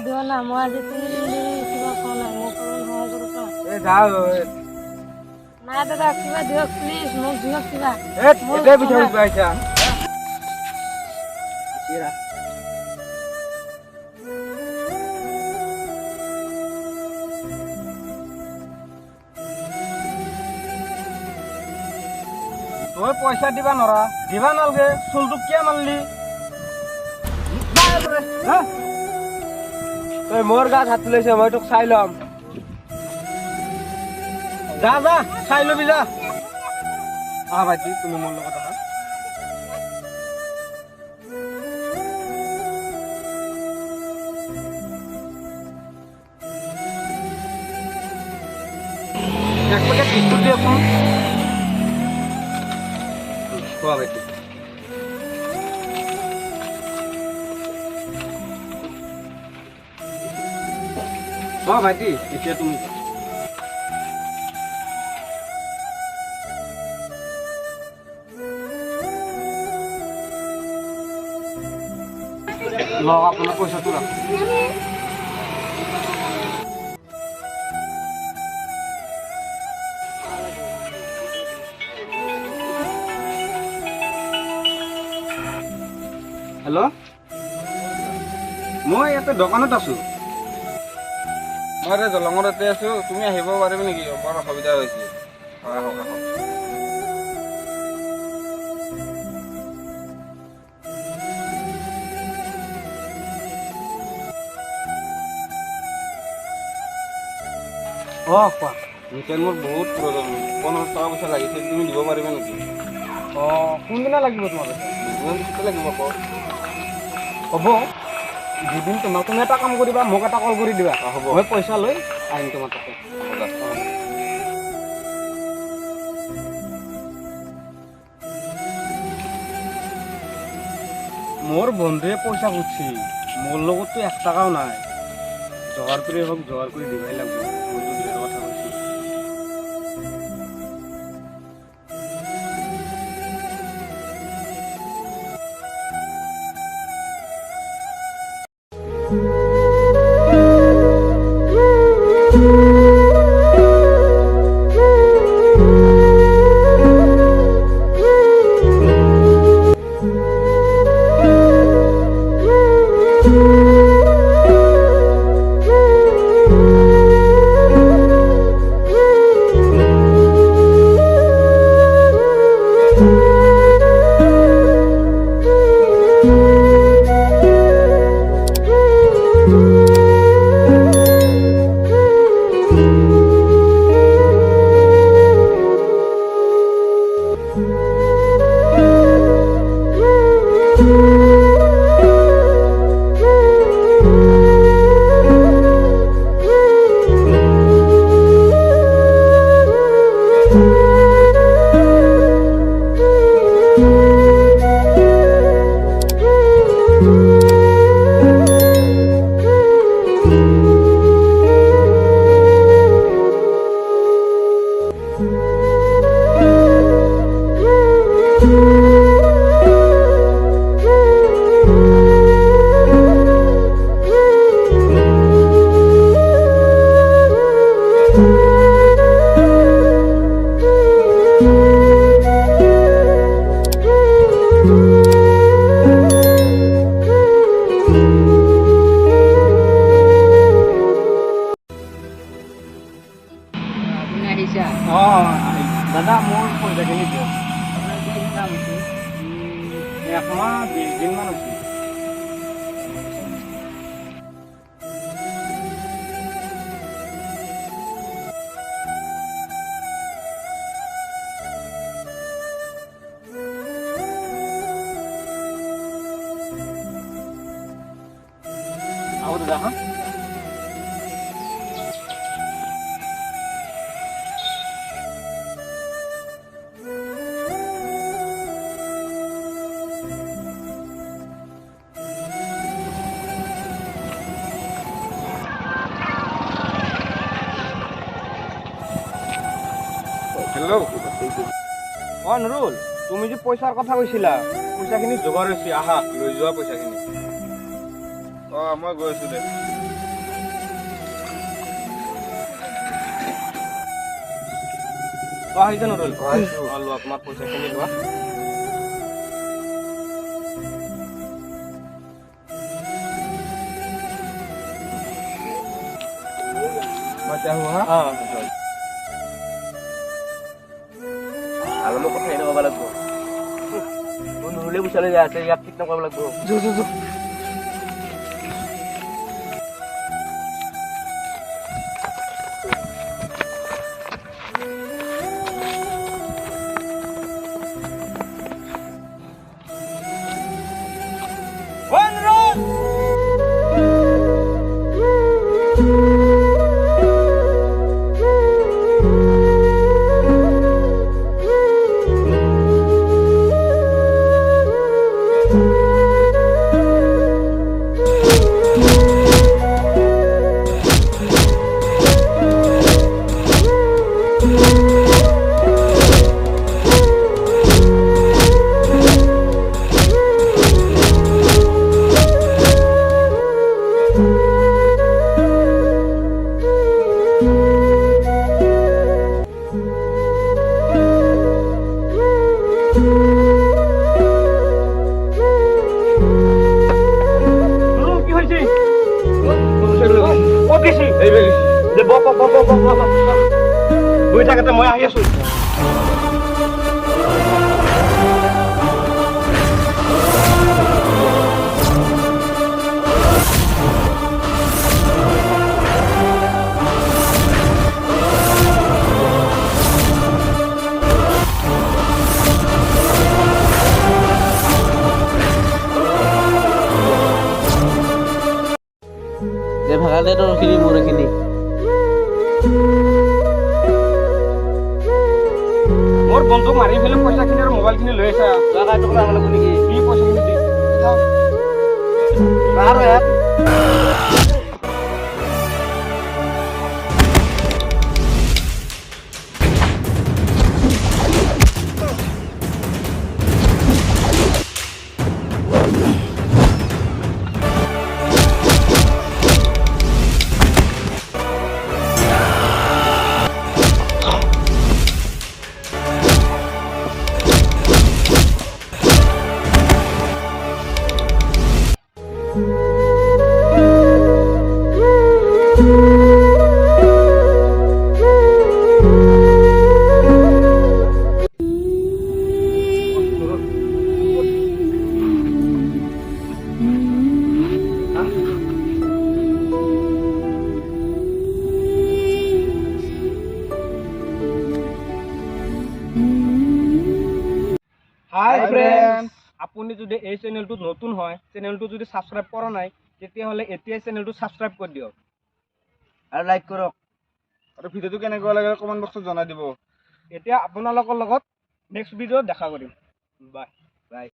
দিও না মই আজি 3 দিন কিবা কোৱা নাই মোক সহায় কৰক এ যাও নাই দাদা কিবা দিয়ক প্লিজ মোক দিয়ক কিবা এতে বিঠাই পাইছা কিরা তোর পয়সা দিবা নরা দিবা নালগে চুলটো কিয় মারলি তুই মোর গাছ হাত তুলেছে মই তোক চাই লম যা যা চাই লবি যা ভাইটি তুমি মোৰ লগত আহা এক পেকেট বিস্কুট দিয়কচোন খোৱা ভাইটি ভাইটি এতিয়া তুমি লওক আপোনাৰ পইচাটো ৰাখক হেল্ল' মই ইয়াতে দোকানত আছো মই জলঙতে আছো তুমি আহিব পাৰিবা নেকি বৰ অসুবিধা হৈছে আহক আহক কোৱা মিঠাই মোৰ বহুত প্ৰয়োজন 15 টকা পইচা লাগিছিল তুমি দিব পাৰিবা নেকি কোনদিনা লাগিব তোমাৰ দুদিনমান লাগিব হ'ব দুদিন তোমাক তুমি এটা কাম কৰিবা মোক এটা কল কৰি দিবা হ'ব মই পইচা লৈ আহিম তোমাৰ তাতে মোৰ বন্ধুৱে পইচা খুজিছে মোৰ লগততো 1 টকাও নাই জোগাৰ কৰি হওক জোগাৰ কৰি দিবাই লাগিব মইতো ধেৰ কথা কৈছো দাদা মোৰ পইচাখিনি দিয়ক একমাহ 20 দিনমান হৈছে আহো দাদা হা হেল্ল' নুৰুল তুমি যে পইচাৰ কথা কৈছিলা পইচাখিনি যোগাৰ হৈছে আহা লৈ যোৱা পইচাখিনি মই গৈ আছো দে আহিছে নৰল লোৱা তোমাৰ পইচাখিনি লোৱা বাচ্চা হোৱা আৰু মোক কথা এনেকুৱা লাগব নহ'লে পইচালৈ যায় আছে ইয়াত ঠিক নকৰিব লাগব গৈ থাকতে মই আহি আছো ভাগালে তোৰ খিনি মোৰ এইখিনি মোৰ বন্ধুক মাৰি ফেলে পইচাখিনি আৰু মোবাইলখিনি লৈ আছা নেকি কি পইচাখিনি দি আৰু ইয়াত হাই ফ্ৰেন্ডস আপুনি যদি এই চেনেলটোত নতুন হয় চেনেলটো যদি সাবস্ক্ৰাইব কৰা নাই তেতিয়াহলে এতিয়াই চেনেলটো সাবস্ক্ৰাইব কৰি দিয়ক আৰু লাইক কৰক আৰু ভিডিওটো কেনেকুৱা লাগে কমেন্ট বক্সত জনাই দিব এতিয়া আপোনালোকৰ লগত নেক্সট ভিডিঅ'ত দেখা কৰিম বাই বাই